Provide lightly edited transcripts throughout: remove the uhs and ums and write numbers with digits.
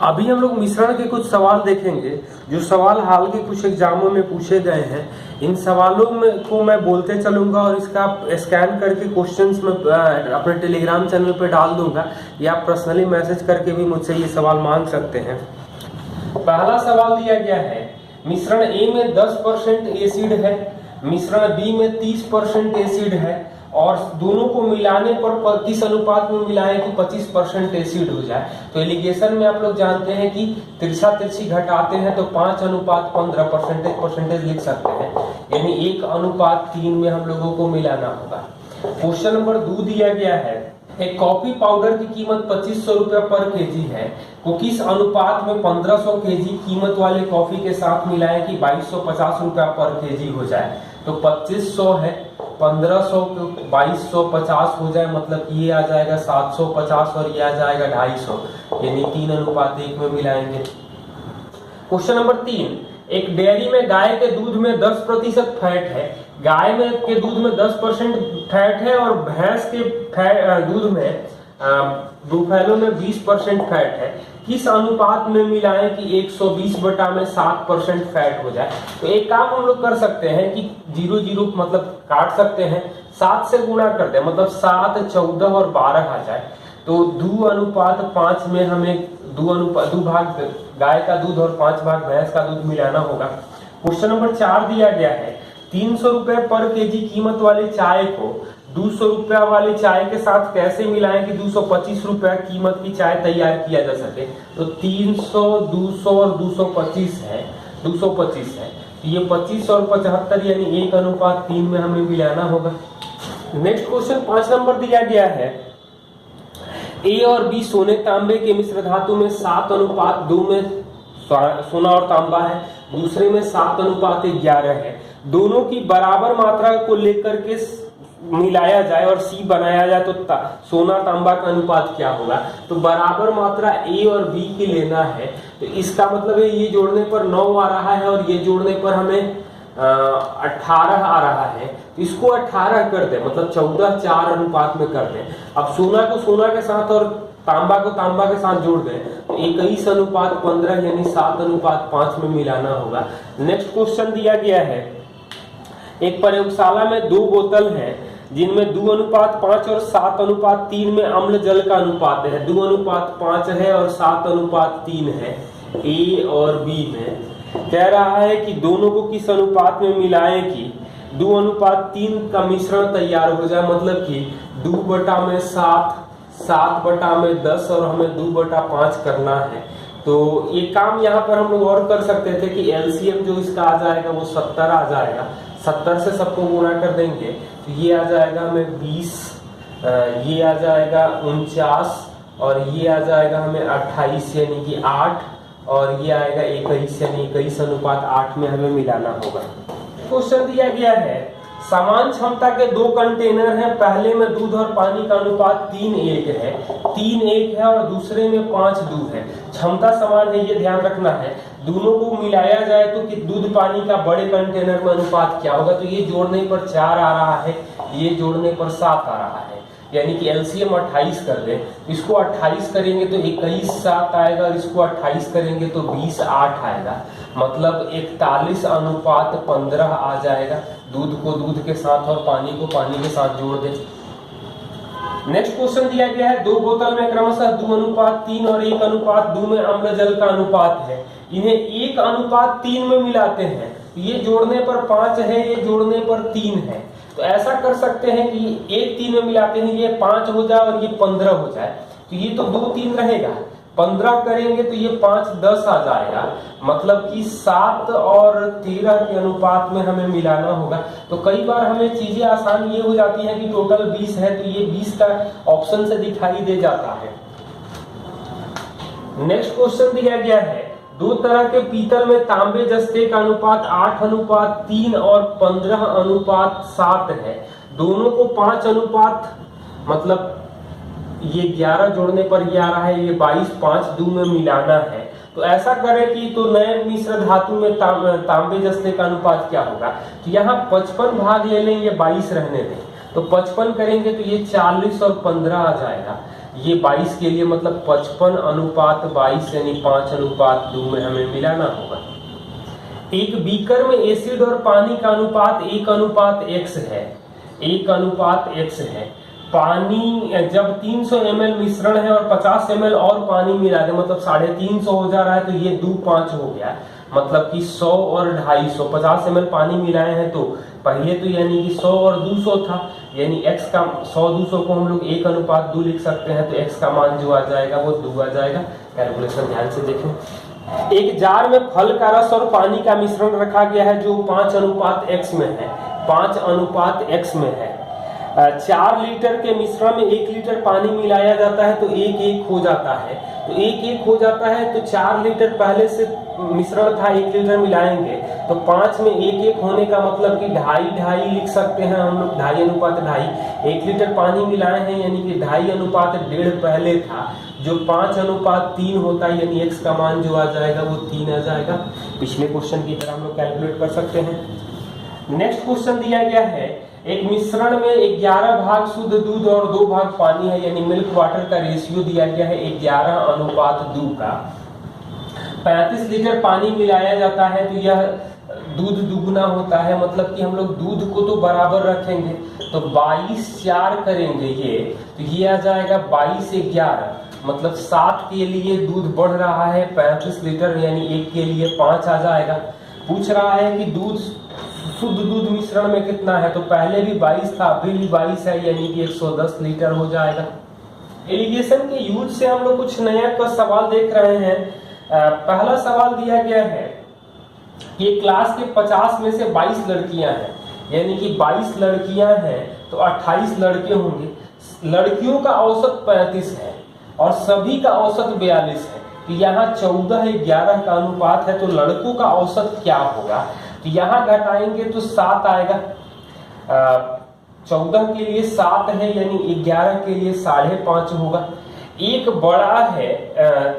अभी हम लोग मिश्रण के कुछ सवाल देखेंगे जो सवाल हाल के कुछ एग्जामों में पूछे गए हैं। इन सवालों में को मैं बोलते चलूंगा और इसका स्कैन करके क्वेश्चंस में अपने टेलीग्राम चैनल पे डाल दूंगा, या आप पर्सनली मैसेज करके भी मुझसे ये सवाल मांग सकते हैं। पहला सवाल दिया गया है, मिश्रण ए में 10% एसिड है, मिश्रण बी में 30% एसिड है और दोनों को मिलाने पर किस अनुपात में मिलाएं कि 25% एसिड हो जाए। तो एलिगेशन में आप लोग जानते हैं कि तिरछा तिरछी घटाते हैं तो 5:15 परसेंटेज लिख सकते हैं, यानी 1:3 में हम लोगों को मिलाना होगा। क्वेश्चन नंबर 2 दिया गया है, एक कॉफी पाउडर की कीमत 2500 रुपया पर केजी है, को किस अनुपात में 1500 केजी कीमत वाले कॉफी के साथ मिलाएं कि 2250 रुपया पर केजी हो जाए। तो 2500 है, 1500 को 2250 हो जाए, मतलब ये आ जाएगा 750 और ये आ जाएगा 250, यानी 3:1 में मिलाएंगे। क्वेश्चन नंबर 3, एक डेयरी में गाय के दूध में 10% फैट है, गाय में के दूध में 10% फैट है और भैंस के दूध में बुफैलो में 20% फैट है, किस अनुपात में मिलाएं कि 120/7% फैट हो जाए। तो एक काम हम लोग कर सकते हैं कि 0 मतलब काट सकते हैं, 7 से गुणा करते हैं, मतलब 7, 14 और 12 आ जाए। तो 2:5 में हमें 2 भाग गाय का दूध और 5 भाग भैंस का दूध मिलाना होगा। क्वेश्चन नंबर 4 दिया गया है, 300 रुपए पर केजी कीमत वाले चाय को 200 रुपया वाले चाय के साथ कैसे मिलाएं कि 225 रुपया कीमत की चाय तैयार किया जा सके। तो 300, 200 और 225 है, 225 है, तो ये 25 और 75 यानी 1:3 में हमें मिलाना होगा। नेक्स्ट क्वेश्चन 5 नंबर दिया गया है, ए और बी सोने तांबे के मिश्र धातु में 7:2 में सोना और तांबा है, दूसरे में 7:11 है। दोनों की बराबर मात्रा को लेकर के मिलाया जाए और सी बनाया जाए तो सोना तांबा का अनुपात क्या होगा। तो बराबर मात्रा ए और बी की लेना है, तो इसका मतलब है ये जोड़ने पर 9 आ रहा है और ये जोड़ने पर हमें 18 आ रहा है। तो इसको 18 कर दे, मतलब 14:4 अनुपात में कर दे। अब सोना को सोना के साथ और तांबा को तांबा के साथ जोड़ दें तो 21:15 यानी 7:5 में मिलाना होगा। नेक्स्ट क्वेश्चन दिया गया है, एक प्रयोगशाला में 2 बोतल हैं जिनमें 2:5 और 7:3 में अम्ल जल का अनुपात है। 2:5 है और 7:3 है ए और बी में। कह रहा है कि दोनों को किस अनुपात में मिलाएं कि 2:3 का मिश्रण तैयार हो जाए, मतलब कि 2/7, 7/10 और हमें 2/5 करना है। तो ये काम यहाँ पर हम लोग और कर सकते थे कि एलसीएम जो इसका आ जाएगा वो 70 आ जाएगा, 70 से सबको गुणा कर देंगे तो ये आ जाएगा हमें 20, ये आ जाएगा 49 और ये आ जाएगा हमें 28 यानी कि 8 और ये आएगा 21 यानी 21:8 में हमें मिलाना होगा। क्वेश्चन दिया गया है, समान क्षमता के 2 कंटेनर हैं, पहले में दूध और पानी का अनुपात 3:1 है, 3:1 है और दूसरे में 5:2 है। क्षमता समान है, ये ध्यान रखना है। दोनों को मिलाया जाए तो कि दूध पानी का बड़े कंटेनर में अनुपात क्या होगा। तो ये जोड़ने पर 4 आ रहा है, ये जोड़ने पर 7 आ रहा है, यानी कि एलसीएम 28 कर दे। इसको 28 करेंगे तो 21:7 आएगा और इसको 28 करेंगे तो 20:8 आएगा, मतलब 41:15 आ जाएगा। दूध को दूध के साथ और पानी को पानी के साथ जोड़ दे। नेक्स्ट क्वेश्चन दिया गया है, 2 बोतल में क्रमशः 2:3 और 1:2 में अम्ल जल का अनुपात है, इन्हें 1:3 में मिलाते हैं। ये जोड़ने पर 5 है, ये जोड़ने पर 3 है। तो ऐसा कर सकते हैं कि 1:3 में मिलाते हैं, ये 5 हो जाए और ये 15 हो जाए। तो ये तो 2:3 रहेगा, 15 करेंगे तो ये 5:10 आ जाएगा, मतलब कि 7 और 13 के अनुपात में हमें मिलाना होगा। तो कई बार हमें चीजें आसान ये हो जाती है कि टोटल 20 है तो ये 20 का ऑप्शन से दिखाई दे जाता है। नेक्स्ट क्वेश्चन दिया गया है, 2 तरह के पीतल में तांबे जस्ते का अनुपात 8:3 और 15:7 है। दोनों को 5 मतलब ये 11 जोड़ने पर ये आ रहा है, ये 22:5 में मिलाना है। तो ऐसा करें कि तो नए मिश्र धातु में तांबे जस्ते का अनुपात क्या होगा। तो यहाँ 55 भाग ले लें, ये 22 रहने दें, तो 55 करेंगे तो ये 40 और 15 आ जाएगा, ये 22 के लिए मतलब 55:22 यानी 5:2 में हमें मिलाना होगा। एक बीकर में एसिड और पानी का अनुपात 1:x है, 1:x है। पानी जब 300 ml मिश्रण है और 50 ml और पानी मिला दे मतलब 350 हो जा रहा है, तो ये 2:5 हो गया, मतलब कि 100 और 250, 50 ml पानी मिलाए हैं तो पहले तो यानी कि 100 और 200 था, यानी x का 100-200 को हम लोग 1:2 लिख सकते हैं, तो x का मान जो आ जाएगा वो 2 आ जाएगा। कैलकुलेशन ध्यान से देखें। एक जार में फल का रस और पानी का मिश्रण रखा गया है जो 5:x में है, 5:x में है। 4 लीटर के मिश्रण में 1 लीटर पानी मिलाया जाता है तो 1:1 हो जाता है, तो 1:1 हो जाता है, तो 4 लीटर पहले से मिश्रण था, 1 लीटर मिलाएंगे तो 5 में 1:1 होने का मतलब कि 2.5 लिख सकते हैं हम लोग, 2.5:2.5। 1 लीटर पानी मिलाए हैं यानी कि 2.5:1.5 पहले था, जो 5:3 होता है, यानी x का मान जो आ जाएगा वो 3 आ जाएगा। पिछले क्वेश्चन की तरह हम लोग कैलकुलेट कर सकते हैं। नेक्स्ट क्वेश्चन दिया गया है, एक मिश्रण में 11 भाग शुद्ध दूध और 2 भाग पानी है, यानी मिल्क वाटर का रेशियो दिया गया है 11:2 का। 35 लीटर पानी मिलाया जाता है तो यह दूध दुगुना होता है, मतलब कि हम लोग दूध को तो बराबर रखेंगे, तो 22/4 करेंगे ये, तो ये आ जाएगा 22/11, मतलब 7 के लिए दूध बढ़ रहा है 35 लीटर, यानी 1 के लिए 5 आ जाएगा। पूछ रहा है कि दूध शुद्ध दूध मिश्रण में कितना है, तो पहले भी 22 था, अभी भी 22 है, यानी कि 110 लीटर हो जाएगा। इरिगेशन के यूज से हम लोग कुछ नया का सवाल देख रहे हैं। पहला सवाल दिया गया है कि क्लास के 50 में से 22 लड़कियां हैं, यानी कि 22 लड़कियां हैं तो 28 लड़के होंगे। लड़कियों का औसत 35 है और सभी का औसत 42 है, तो यहाँ 14:11 का अनुपात है, तो लड़कों का औसत क्या होगा, तो यहाँ घटाएंगे तो 7 आएगा। 14 के लिए 7 है, यानी 11 के लिए 5.5 होगा। एक बड़ा है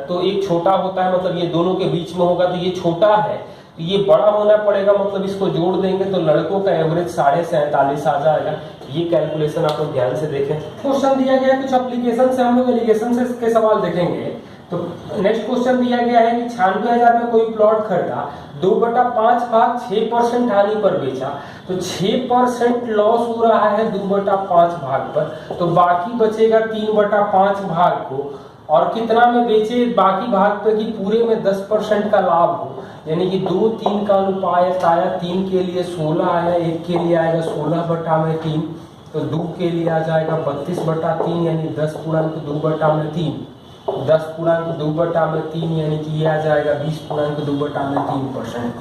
तो एक छोटा होता है, मतलब ये दोनों के बीच में होगा, तो ये छोटा है तो ये बड़ा होना पड़ेगा, मतलब इसको जोड़ देंगे तो लड़कों का एवरेज 47.5 आ जाएगा। ये कैलकुलेशन आप लोग ध्यान से देखें। क्वेश्चन दिया गया है कुछ एप्लीकेशन से, हम लोग एलिगेशन से के सवाल देखेंगे। तो नेक्स्ट क्वेश्चन दिया गया है कि 96,000 में कोई प्लॉट खरीदा, 2/5 भाग 6% हानि पर बेचा, तो 6% लॉस हो रहा है 2/5 भाग पर, तो बाकी बचेगा 3/5 भाग को, और कितना में बेचे बाकी भाग पे कि पूरे में 10% का लाभ हो, यानी कि 2-3 का अनुपात आया, 3 के लिए 16 आया, 1 के लिए आएगा 16/3, तो 2 के लिए आ जाएगा 32/3, यानी 10.2/3, 10.2/3, यानी कि ये आ जाएगा 20.2/3%।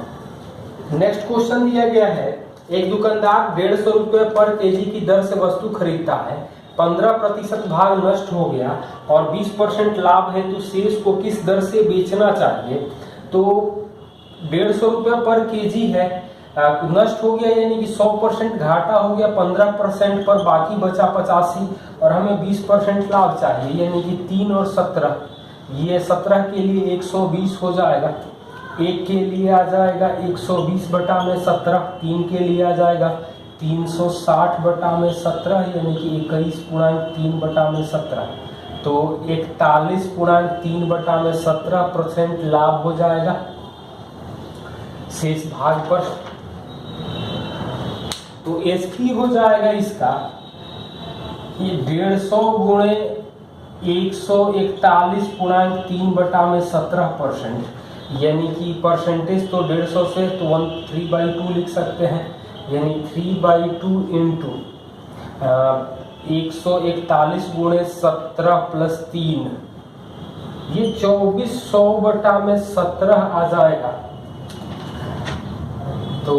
नेक्स्ट क्वेश्चन दिया गया है, एक दुकानदार 150 रुपए पर केजी की दर से वस्तु खरीदता है, 15% भाग नष्ट हो गया और 20% लाभ है, तो शेष को किस दर से बेचना चाहिए। तो 150 रुपए पर केजी है, नष्ट हो गया यानी कि 100% घाटा हो गया 15% पर, बाकी बचा 85 और हमें 20% लाभ चाहिए, यानी कि 3 और 17, ये 17 के लिए 120 हो जाएगा, 1 के लिए आ जाएगा 120/17, 3 के लिए आ जाएगा 360/17, यानी कि 21.3/17, तो 41.3/17% लाभ हो जाएगा शेष भाग पर। तो एसपी हो जाएगा इसका ये 150 गुणे 141.3/17%, यानी कि परसेंटेज तो 150 से तो 3/2 लिख सकते हैं, यानी 3/2 इंटू 141 गुणे 17 प्लस 3, ये 2400/17 आ जाएगा। तो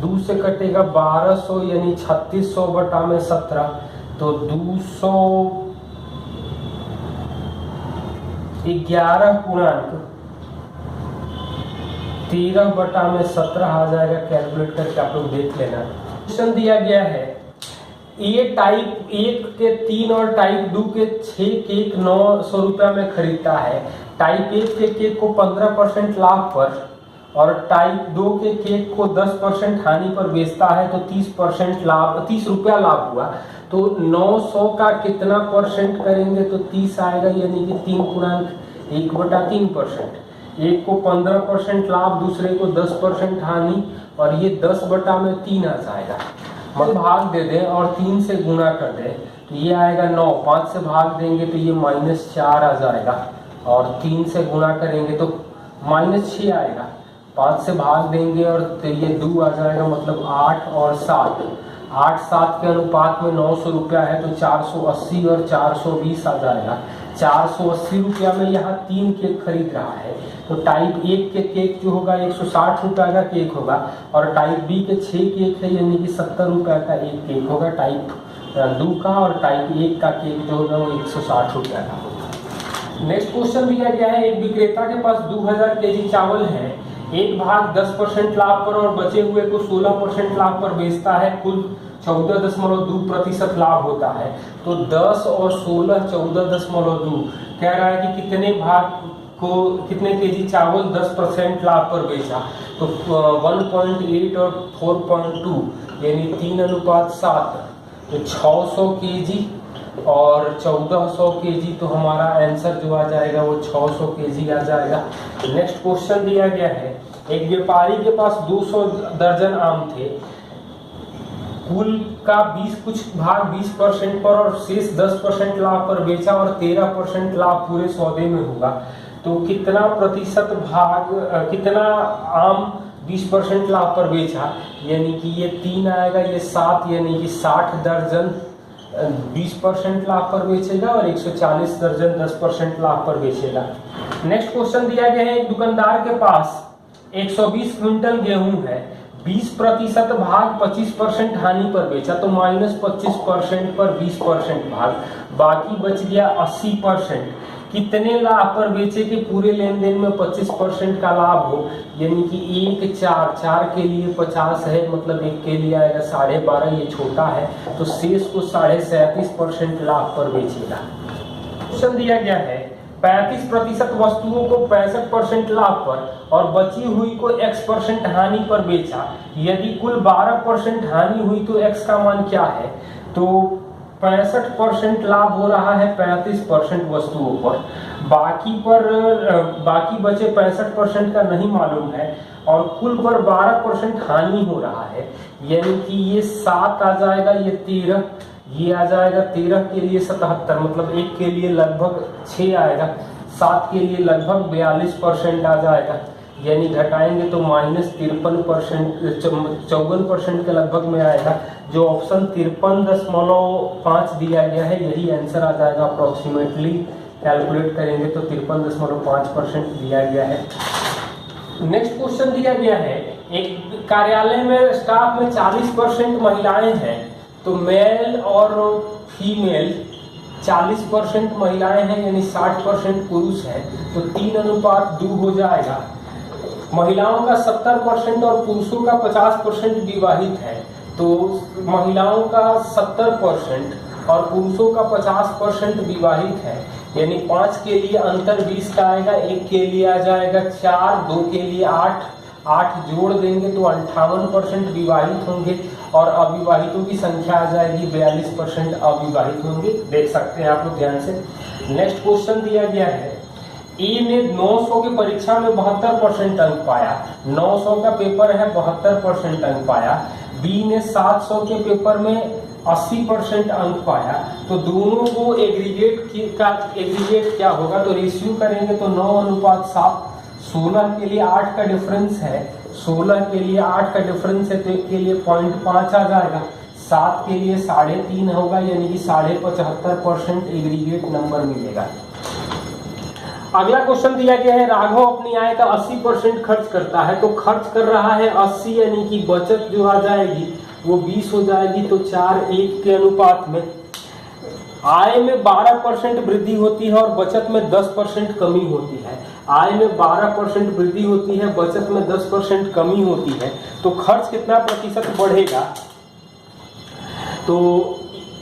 2 से कटेगा 1200, यानी 3600/17, तो 211.13/17 आ जाएगा। कैलकुलेट करके आप लोग देख लेना। क्वेश्चन दिया गया है, ए टाइप 1 के 3 और टाइप 2 के 6 केक 900 रुपया में खरीदता है। टाइप 1 के केक को 15% लाभ पर और टाइप 2 के केक को 10% हानि पर बेचता है तो 30% लाभ, 30 रुपया लाभ हुआ। तो 900 का कितना परसेंट करेंगे तो 30 आएगा, यानी कि 3/1/3%। एक को 15% लाभ, दूसरे को 10% हानि, और ये 10/3 आ जाएगा। मतलब भाग दे दें और 3 से गुणा कर दें तो ये आएगा 9, 5 से भाग देंगे तो ये -4 आ जाएगा, और 3 से गुणा करेंगे तो -6 आएगा, 5 से भाग देंगे और तो ये 2 आ जाएगा, मतलब 8 और 7, 8-7 के अनुपात में 900 रुपया है तो 480 और 420 आ जाएगा। 480 रुपया में यहाँ 3 केक खरीद रहा है, तो टाइप 1 के केक जो होगा 160 रुपया का केक होगा, और टाइप बी के 6 केक है, यानी कि 70 रुपया का एक केक होगा टाइप 2 का, और टाइप 1 का केक जो होगा वो 160 रुपया का होगा। नेक्स्ट क्वेश्चन दिया गया है, एक विक्रेता के पास 2000 केजी चावल है, एक भाग 10% लाभ पर और बचे हुए को 16% लाभ पर बेचता है, कुल 14.2% लाभ होता है। तो 10 और 16 14.2 कह रहा है कि कितने भाग को, कितने केजी चावल 10% लाभ पर बेचा। तो 1.8 और 4.2 यानी 3:7, तो 600 केजी और 1400 केजी, तो हमारा आंसर जो आ जाएगा वो 600 केजी आ जाएगा। नेक्स्ट क्वेश्चन दिया गया है, एक व्यापारी के पास 200 दर्जन आम थे, कुल का 20 कुछ भाग 20% पर और शेष 10% लाभ पर बेचा और 13% लाभ पूरे सौदे में होगा। तो कितना प्रतिशत भाग, कितना आम 20% लाभ पर बेचा, यानी कि ये 3 आएगा, ये 7, यानी कि 60 दर्जन 20% लाभ पर बेचेगा और 140 दर्जन 10% लाभ पर बेचेगा। नेक्स्ट क्वेश्चन दिया गया है, एक दुकानदार के पास 120 क्विंटल गेहूं है, 20% भाग 25% हानि पर बेचा, तो -25% पर 20% भाग, बाकी बच गया 80%। कितने लाभ पर बेचे कि पूरे लेन देन में 25% का लाभ हो, यानी कि 1 4 के लिए 50 है, मतलब 1 के लिए आएगा 12.5, ये छोटा है, तो शेष को 37.5% लाभ पर बेचेगा। क्वेश्चन दिया गया है, 35% वस्तुओं को 65% लाभ पर और बची हुई को x% हानि पर बेचा, यदि कुल 12% हानि हुई तो x का मान क्या है। तो 65% लाभ हो रहा है 35% वस्तुओं पर, बाकी बचे 65% का नहीं मालूम है, और कुल पर 12% हानि हो रहा है, यानी कि ये 7 आ जाएगा, ये 13, ये आ जाएगा 13 के लिए 77, मतलब 1 के लिए लगभग 6 आएगा, 7 के लिए लगभग 42% आ जाएगा, यानी घटाएंगे तो -53%, 54% के लगभग में आएगा। जो ऑप्शन 53.5 दिया गया है यही आंसर आ जाएगा। अप्रोक्सीमेटली कैलकुलेट करेंगे तो 53.5% दिया गया है। नेक्स्ट क्वेश्चन दिया गया है, एक कार्यालय में स्टाफ में 40% महिलाएं हैं, तो मेल और फीमेल 40% महिलाएं हैं, यानी 60% पुरुष है, तो 3:2 हो जाएगा। महिलाओं का 70% और पुरुषों का 50% विवाहित है, तो महिलाओं का 70% और पुरुषों का 50% विवाहित है, यानी 5 के लिए अंतर 20 का आएगा, 1 के लिए आ जाएगा 4, 2 के लिए 8 जोड़ देंगे तो 58% विवाहित होंगे, और अविवाहितों की संख्या आ जाएगी 42% अविवाहित होंगे। देख सकते हैं आप लोग ध्यान से। नेक्स्ट क्वेश्चन दिया गया है, ए ने 900 के परीक्षा में 72% अंक पाया, 900 का पेपर है 72% अंक पाया। बी ने 700 के पेपर में 80% अंक पाया, तो दोनों को एग्रीगेट क्या होगा, तो रेशियो करेंगे तो 9:7। 16 के लिए 8 का डिफरेंस है, 16 के लिए 8 का डिफरेंस है, तो 1 के लिए 0.5 आ जाएगा, 7 के लिए 3.5 होगा, यानी कि 75% एग्रीगेट नंबर मिलेगा। अगला क्वेश्चन दिया गया है, राघव अपनी आय का 80% खर्च करता है, तो खर्च कर रहा है 80, यानी कि बचत जो आ जाएगी वो 20 हो जाएगी, तो 4:1 के अनुपात में। आय में 12% वृद्धि होती है और बचत में 10% कमी होती है। आय में 12% वृद्धि होती है, बचत में 10% कमी होती है, तो खर्च कितना प्रतिशत बढ़ेगा, तो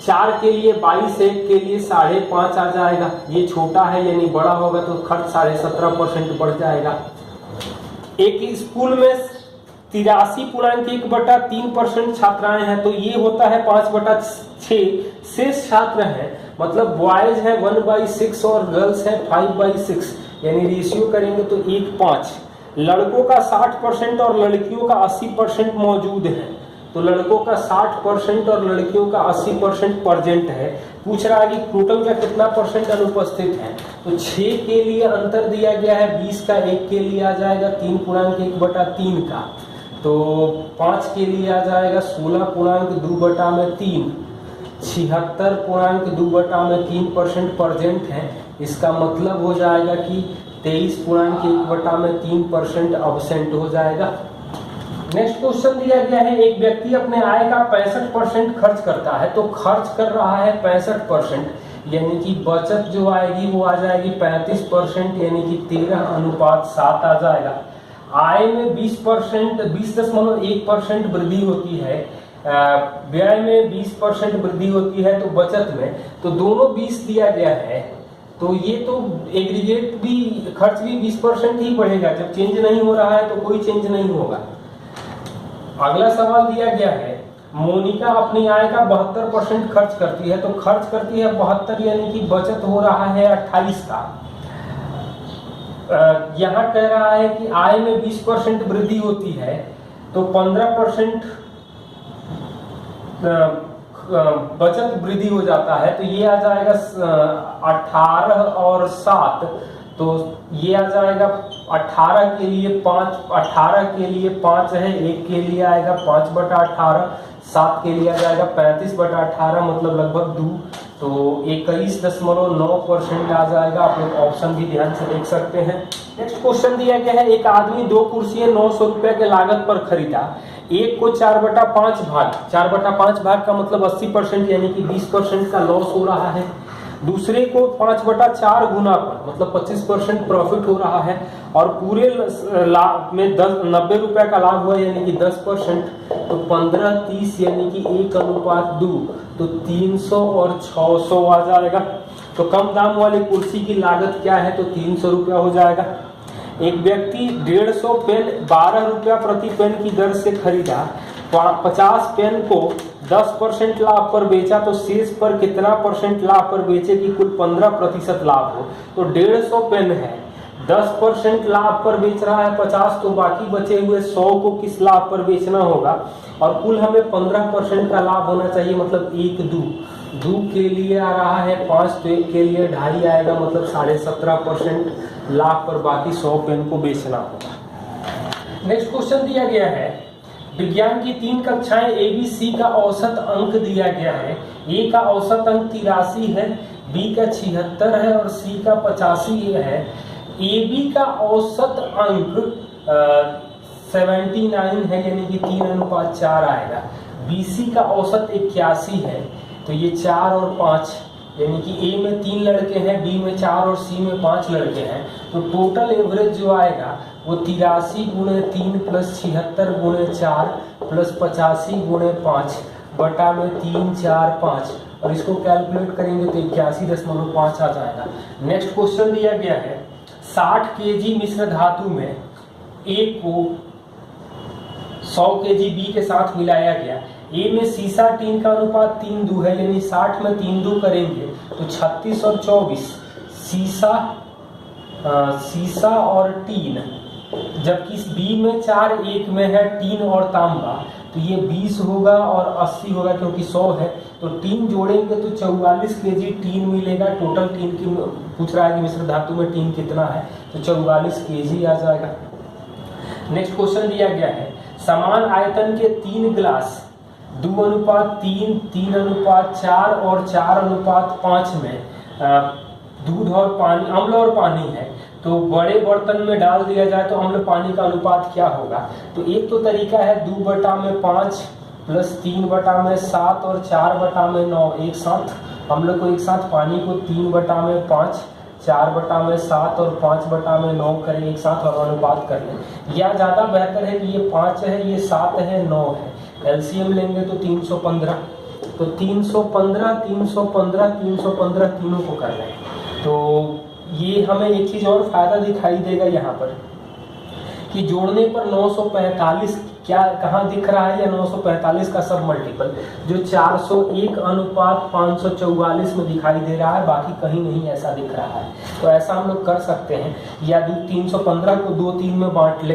4 के लिए 22, 1 के लिए 5.5 आ जाएगा, ये छोटा है यानी बड़ा होगा तो खर्च 17.5% बढ़ जाएगा। एक स्कूल में 83.1/3% छात्राएं हैं, तो ये होता है 5/6। शेष छात्र हैं, मतलब बॉयज है 1/6 और गर्ल्स है 5/6, यानी रेशियो करेंगे तो 1:5। लड़कों का 60% और लड़कियों का 80% मौजूद है, तो लड़कों का 60% और लड़कियों का 80% प्रेजेंट है। पूछ रहा है कि टोटल का कितना परसेंट अनुपस्थित है, तो 6 के लिए अंतर दिया गया है 20 का, 1 के लिए आ जाएगा 3.1/3 का, तो 5 के लिए आ जाएगा 16.2/3, 76.2/3% प्रेजेंट है। इसका मतलब हो जाएगा कि 23.1/3% अब्सेंट हो जाएगा। नेक्स्ट क्वेश्चन दिया गया है, एक व्यक्ति अपने आय का 65% खर्च करता है, तो खर्च कर रहा है 65%, यानी कि बचत जो आएगी वो आ जाएगी 35%, यानी कि 13:7 आ जाएगा। आय में 20.1% वृद्धि होती है, व्यय में 20% वृद्धि होती है, तो बचत में तो दोनों 20 दिया गया है, तो ये तो एग्रीगेट भी खर्च भी 20% ही बढ़ेगा। जब चेंज नहीं हो रहा है तो कोई चेंज नहीं होगा। अगला सवाल दिया गया है, मोनिका अपनी आय का 72% खर्च करती है, तो खर्च करती है 72, यानी कि बचत हो रहा है 28 का। यहाँ कह रहा है कि आय में 20% वृद्धि होती है, तो 15% बचत वृद्धि हो जाता है, तो ये आ जाएगा 18 और 7, तो ये आ जाएगा 18 के लिए 5, 18 के लिए 5 है, 1 के लिए आएगा 5/18, 7 के लिए आ जाएगा 35/18, मतलब लगभग 2, तो 21.9% आ जाएगा। आप लोग ऑप्शन भी ध्यान से देख सकते हैं। नेक्स्ट क्वेश्चन दिया गया है, एक आदमी 2 कुर्सियां 900 रुपए के लागत पर खरीदा, एक को 4/5 भाग, 4/5 भाग का मतलब 80%, यानी कि 20% का लॉस हो रहा है। दूसरे को 5/4 गुना पर, मतलब 25% प्रॉफिट हो रहा है, और पूरे लाभ में 90 रुपए का लाभ हुआ, यानी कि 10%, तो 15:30, यानी कि 1:2, तो 300 और 600 आ जाएगा। तो कम दाम वाली कुर्सी की लागत क्या है, तो 300 रुपया हो जाएगा। एक व्यक्ति 150 पेन 12 रुपया प्रति पेन की दर से खरीदा, 50 पेन को 10% लाभ पर बेचा, तो शेष पर कितना परसेंट लाभ पर बेचे कि कुल 15% लाभ हो। तो 150 पेन है, 10% लाभ पर बेच रहा है 50, तो बाकी बचे हुए 100 को किस लाभ पर बेचना होगा, और कुल हमें 15% का लाभ होना चाहिए, मतलब 1/2 के लिए आ रहा है 5, तो 1 के लिए 2.5 आएगा, मतलब 17.5% लाभ पर बाकी 100 पेन को बेचना होगा। नेक्स्ट क्वेश्चन दिया गया है, विज्ञान की 3 कक्षाएं ए बी सी का औसत अंक दिया गया है। ए का औसत अंक 83 है, बी का 76 है और सी का 85 है। ए बी का औसत अंक 79 है, यानी कि 3:4 आएगा। बी सी का औसत 81 है, तो ये 4 और 5, यानी कि ए में 3 लड़के हैं, बी में 4 और सी में 5 लड़के हैं, तो टोटल एवरेज जो आएगा वो 83 × 3 + 76 × 4 + 85 × 5 बटा में 3, 4, 5, और इसको कैलकुलेट करेंगे तो 81.5 आ जाएगा। नेक्स्ट क्वेश्चन दिया गया है, 60 kg मिश्र धातु में ए को 100 kg बी के साथ मिलाया गया। ए में सीसा टीन का अनुपात 3:2 है, यानी 60 में 3:2 करेंगे तो 36 और 24, सीसा और टीन, जबकि बी में 4:1 में है टीन और तांबा, तो ये 20 होगा और 80 होगा, क्योंकि 100 है, तो टीन जोड़ेंगे तो 44 kg टीन मिलेगा। टोटल टीन की पूछ रहा है कि मिश्र धातु में टीन कितना है, तो 44 kg आ जाएगा। नेक्स्ट क्वेश्चन दिया गया है, समान आयतन के 3 गिलास 2:3, 3:4 और 4:5 में दूध और पानी, अम्ल और पानी है, तो बड़े बर्तन में डाल दिया जाए तो अम्ल पानी का अनुपात क्या होगा। तो एक तो तरीका है 2/5 + 3/7 और 4/9 एक साथ, अम्ल को एक साथ, पानी को 3/5, 4/7 और 5/9 करें एक साथ और अनुपात कर लें। या ज़्यादा बेहतर है कि ये 5 है, ये 7 है, 9 है, एलसीएम लेंगे तो 315, तो 315, 315, 315 तीनों को कर लें। तो ये हमें एक चीज़ और फायदा दिखाई देगा यहाँ पर कि जोड़ने पर 945 क्या कहाँ दिख रहा है, या 945 का सब मल्टीपल जो 401 अनुपात 544 में दिखाई दे रहा है, बाकी कहीं नहीं ऐसा दिख रहा है। तो ऐसा हम लोग कर सकते हैं, या 315 को 2 3 में बांट ले,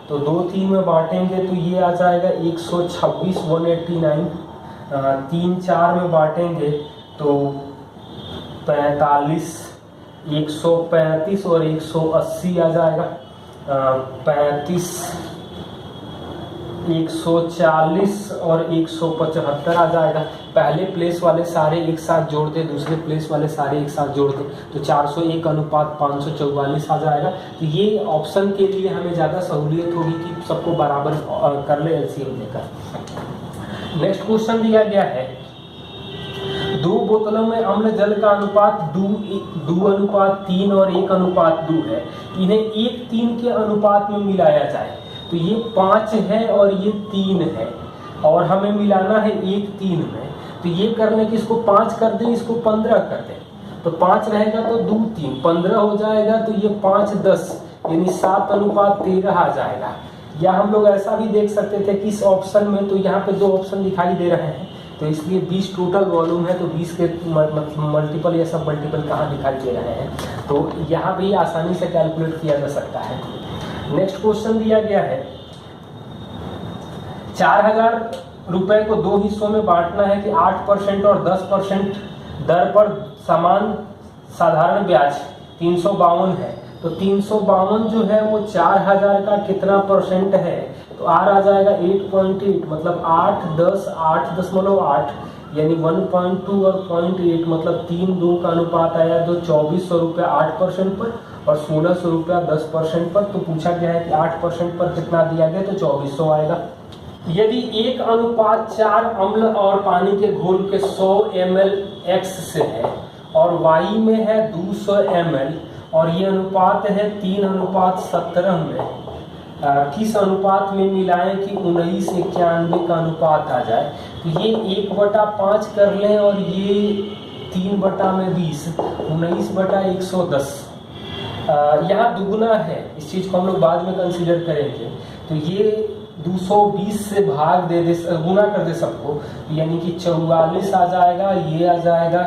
तो 2 3 में बांटेंगे तो ये आ जाएगा 126 189, 3 4 में बांटेंगे तो 45 135 और 180 आ जाएगा, 35 140 और 175 आ जाएगा। पहले प्लेस वाले सारे एक साथ जोड़ दे, दूसरे प्लेस वाले सारे एक साथ जोड़ दे तो 401 अनुपात 544 आ जाएगा। तो ये ऑप्शन के लिए हमें ज़्यादा सहूलियत होगी कि सबको बराबर कर ले एलसीएम लेकर। नेक्स्ट क्वेश्चन दिया गया है, 2 बोतलों में अम्ल जल का अनुपात 2 अनुपात 3 और 1 अनुपात 2 है, इन्हें 1 3 के अनुपात में मिलाया जाए। तो ये 5 है और ये 3 है और हमें मिलाना है 1 3 में। तो ये करने की इसको 5 कर दें, इसको 15 कर दें, तो 5 रहेगा तो 2 3 15 हो जाएगा, तो ये 5 10 यानी 7 अनुपात 13 आ जाएगा। या हम लोग ऐसा भी देख सकते थे कि इस ऑप्शन में, तो यहाँ पे 2 ऑप्शन दिखाई दे रहे हैं, तो इसलिए 20 टोटल वॉल्यूम है, तो 20 के मल्टीपल या सब मल्टीपल कहाँ दिखाई दे रहे हैं, तो यहाँ भी आसानी से कैलकुलेट किया जा सकता है। नेक्स्ट क्वेश्चन दिया गया है, 4000 रुपए को 2 हिस्सों में बांटना है कि 8% और 10% दर पर समान साधारण ब्याज 352 है। तो 352 जो है वो 4000 का कितना परसेंट है, तो आर आ जाएगा 8.8, मतलब 8 10 8.8 यानी 1.2 और 0.8 मतलब 3 2 का अनुपात आया, तो 2400 रुपया 8% पर और 1600 रुपया 10% पर। तो पूछा गया है कि 8% पर कितना दिया गया, तो 2400 आएगा। यदि 1 अनुपात 4 अम्ल और पानी के घोल के 100 ml x से है और y में है 200 ml और ये अनुपात है 3 अनुपात 17 में, किस अनुपात में मिलाएं कि 19:91 का अनुपात आ जाए। तो ये 1/5 कर लें और ये 3/20 19/110। यहाँ दुगुना है, इस चीज को हम लोग बाद में कंसीडर करेंगे। तो ये 220 से भाग दे गुना कर दे सबको, यानी कि 44 आ जाएगा, ये आ जाएगा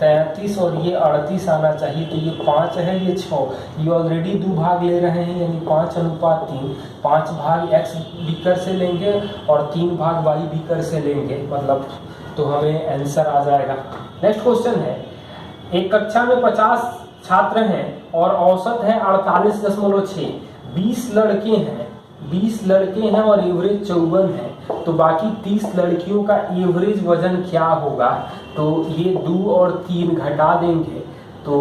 33 और ये 38 आना चाहिए। तो ये 5 है, ये 6, ये ऑलरेडी 2 भाग ले रहे हैं यानी 5 अनुपात 3, 5 भाग x बीकर से लेंगे और 3 भाग y बीकर से लेंगे, मतलब तो हमें आंसर आ जाएगा। नेक्स्ट क्वेश्चन है, एक कक्षा में 50 छात्र हैं और औसत है 48.6, 20 लड़के हैं और एवरेज 54 है, तो बाकी 30 लड़कियों का एवरेज वजन क्या होगा। तो ये 2 और 3 घटा देंगे तो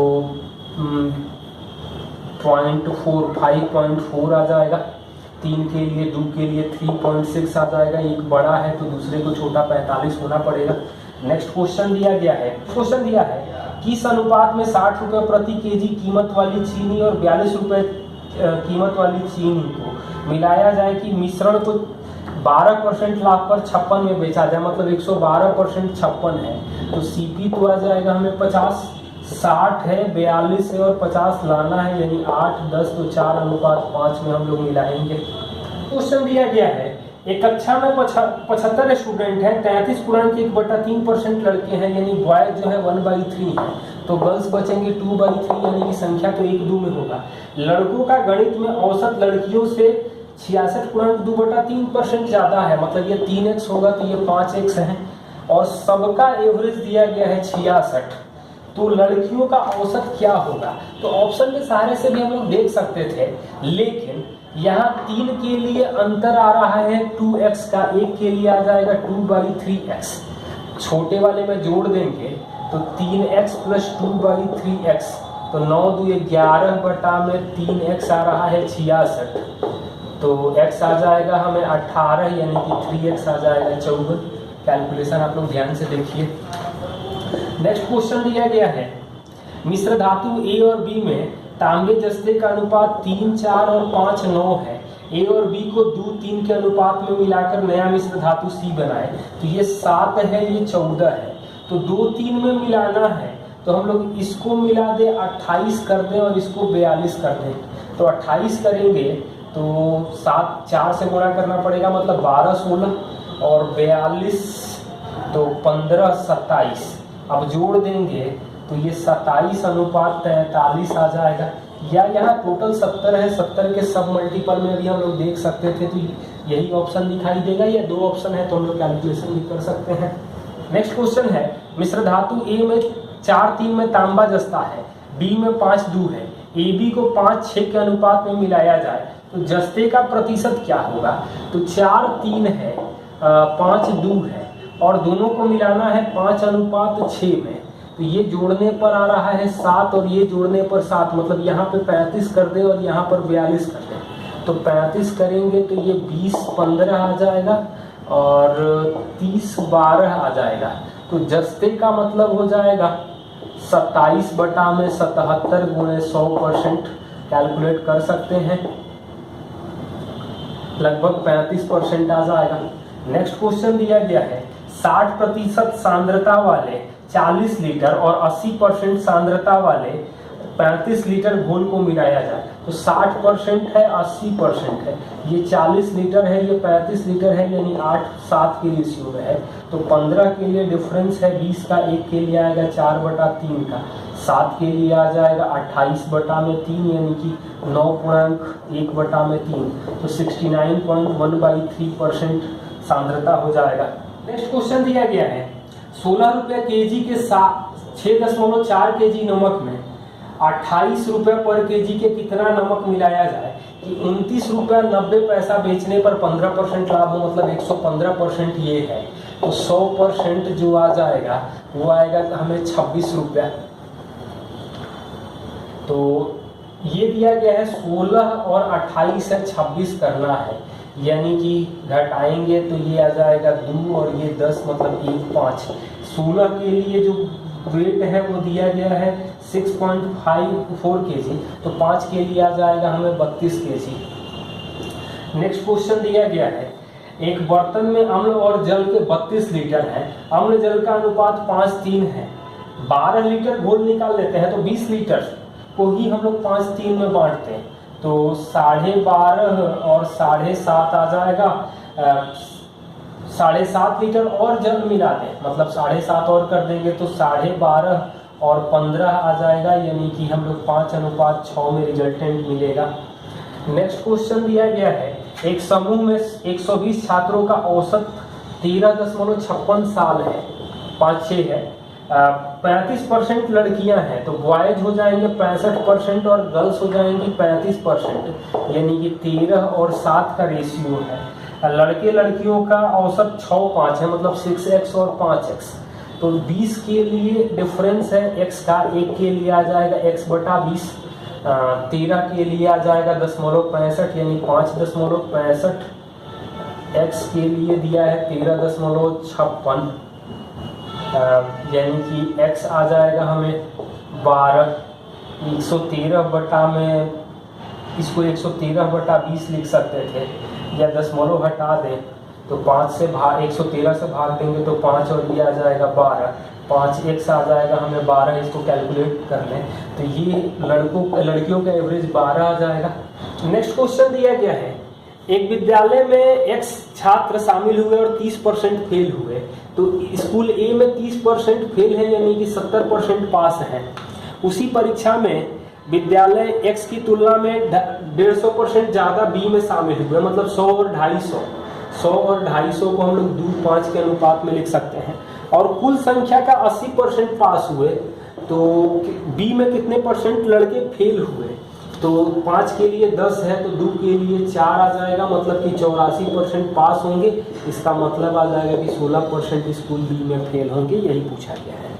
5.4 आ जाएगा, 3 के लिए 2 के लिए 3.6 आ जाएगा, एक बड़ा है तो दूसरे को छोटा 45 होना पड़ेगा। नेक्स्ट क्वेश्चन दिया गया है, किस अनुपात में 60 रुपये प्रति केजी कीमत वाली चीनी और 42 रुपये कीमत वाली चीनी को मिलाया जाए कि मिश्रण को 12% लाभ पर 56 में बेचा जाए, मतलब 112% 56 है। तो सीपी तो आ जाएगा हमें 50, 60 है, 42 है और 50 लाना है, यानी 8 10 तो 4 अनुपात 5 में हम लोग मिलाएंगे। क्वेश्चन दिया गया है, एक कक्षा में 75 स्टूडेंट हैं, 33.1/3% लड़के हैं, यानी बॉय जो है 1/3 है, तो गर्ल्स बचेंगे 2/3, यानी कि संख्या तो 1-2 में होगा। लड़कों का गणित में औसत लड़कियों से 66.2/3% ज्यादा है, मतलब ये 3x होगा तो ये 5x है, और सबका एवरेज दिया गया है 66, तो लड़कियों का औसत क्या होगा। तो ऑप्शन के सहारे से भी हम लोग देख सकते थे, लेकिन यहाँ 3 के लिए अंतर आ रहा है 2x का, एक के लिए आ जाएगा 2/3x, छोटे वाले में जोड़ देंगे तो 3x + 2/3x, तो 9 2 11 बटा में 3x आ रहा है 66, तो x आ जाएगा हमें 18, यानी कि 3x आ जाएगा 54। कैलकुलेशन आप लोग ध्यान से देखिए। नेक्स्ट क्वेश्चन दिया गया है, मिश्र धातु A और B में तांबे जस्ते का अनुपात 3 4 और 5 9 है। A और B को 2 3 के अनुपात में मिलाकर नया मिश्र धातु C बनाए, तो ये 7 है, ये 14 है, तो 2 3 में मिलाना है, तो हम लोग इसको मिला दे 28 कर दें और इसको 42 कर दें, तो 28 करेंगे तो 7 4 से गुणा करना पड़ेगा, मतलब 12 16 और 42 तो 15 27। अब जोड़ देंगे तो ये 27:43 आ जाएगा, या यहाँ टोटल 70 है, 70 के सब मल्टीपल में भी हम लोग देख सकते थे तो यही ऑप्शन दिखाई देगा, या 2 ऑप्शन है तो हम लोग कैलकुलेशन भी कर सकते हैं। नेक्स्ट क्वेश्चन है, मिश्र धातु ए में 4:3 में तांबा जस्ता है, बी में 5:2 है, ए बी को 5:6 के अनुपात में मिलाया जाए तो जस्ते का प्रतिशत क्या होगा। तो 4:3 है, 5:2 है और दोनों को मिलाना है 5:6 में, तो ये जोड़ने पर आ रहा है 7 और ये जोड़ने पर 7, मतलब यहाँ पे 35 कर दे और यहाँ पर 42 कर दे, तो 35 करेंगे तो ये 20:15 आ जाएगा और 30:12 आ जाएगा। तो जस्ते का मतलब हो जाएगा 27/77 गुणे 100%, कैलकुलेट कर सकते हैं, लगभग 35% आ जाएगा। नेक्स्ट क्वेश्चन दिया गया है, 60% सांद्रता वाले 40 लीटर और 80% सांद्रता वाले 35 लीटर घोल को मिलाया जाए। तो 60% है, 80% है, ये 40 लीटर है, ये 35 लीटर है, यानी 8:7 के रेशियो में है। तो 15 के लिए डिफरेंस है 20 का, 1 के लिए आएगा 4/3 का, 7 के लिए आ जाएगा 28/3, यानी कि 9.1/3, तो 69.1/3% सांद्रता हो जाएगा। नेक्स्ट क्वेश्चन दिया गया है, 16 रुपये केजी के 6.4 केजी नमक में 28 रुपये पर केजी के कितना नमक मिलाया जाए कि 29.90 बेचने पर 15% लाभ हो, मतलब 115% ये है। तो 100% जो आ जाएगा वो आएगा हमें 26 रुपया। तो ये दिया गया है 16 और 28 है, 26 करना है, यानी कि घटाएंगे तो ये आ जाएगा 2 और ये 10, मतलब 1 5। 16 के लिए जो वेट है वो दिया गया है 6.54 केजी, तो 5 के लिए आ जाएगा हमें 32 केजी। नेक्स्ट क्वेश्चन दिया गया है, एक बर्तन में अम्ल और जल के 32 लीटर है, अम्ल जल का अनुपात 5:3 है, 12 लीटर घोल निकाल लेते हैं तो 20 लीटर को ही हम लोग 5:3 में बांटते हैं, तो 12.5 और 7.5 आ जाएगा। 7.5 लीटर और जल मिला दें, मतलब 7.5 और कर देंगे तो 12.5 और 15 आ जाएगा, यानी कि हम लोग 5:6 में रिजल्टेंट मिलेगा। नेक्स्ट क्वेश्चन दिया गया है, एक समूह में 120 छात्रों का औसत 13.56 साल है, 5-6 है, 35% लड़कियां हैं, तो बॉयज हो जाएंगे 65% और गर्ल्स हो जाएंगी 35%, यानी कि 13 और 7 का रेशियो है। लड़के लड़कियों का औसत 6-5 है, मतलब 6x और 5x। तो 20 के लिए डिफरेंस है x का, 1 के लिए आ जाएगा x/20, 13 के लिए आ जाएगा 10.65, यानी 5.65, x के लिए दिया है 13.56, यानी कि x आ जाएगा हमें 12। 113 में इसको 113/20 लिख सकते थे, या 10 हटा दें तो 5 से भाग 113 से भाग देंगे तो 5 और ये आ जाएगा 12, 5x आ जाएगा हमें 12, इसको कैलकुलेट कर लें तो ये लड़कियों का एवरेज 12 आ जाएगा। नेक्स्ट क्वेश्चन दिया गया है, एक विद्यालय में x छात्र शामिल हुए और 30% फेल हुए, तो स्कूल ए में 30% फेल है, यानी कि 70% पास है। उसी परीक्षा में विद्यालय x की तुलना में 150% ज़्यादा बी में शामिल हुए, मतलब 100 और 250 को हम लोग 2:5 के अनुपात में लिख सकते हैं। और कुल संख्या का 80% पास हुए, तो बी में कितने परसेंट लड़के फेल हुए, तो 5 के लिए 10 है, तो 2 के लिए 4 आ जाएगा, मतलब कि 84% पास होंगे। इसका मतलब आ जाएगा कि 16% स्कूल बी में फेल होंगे, यही पूछा गया है।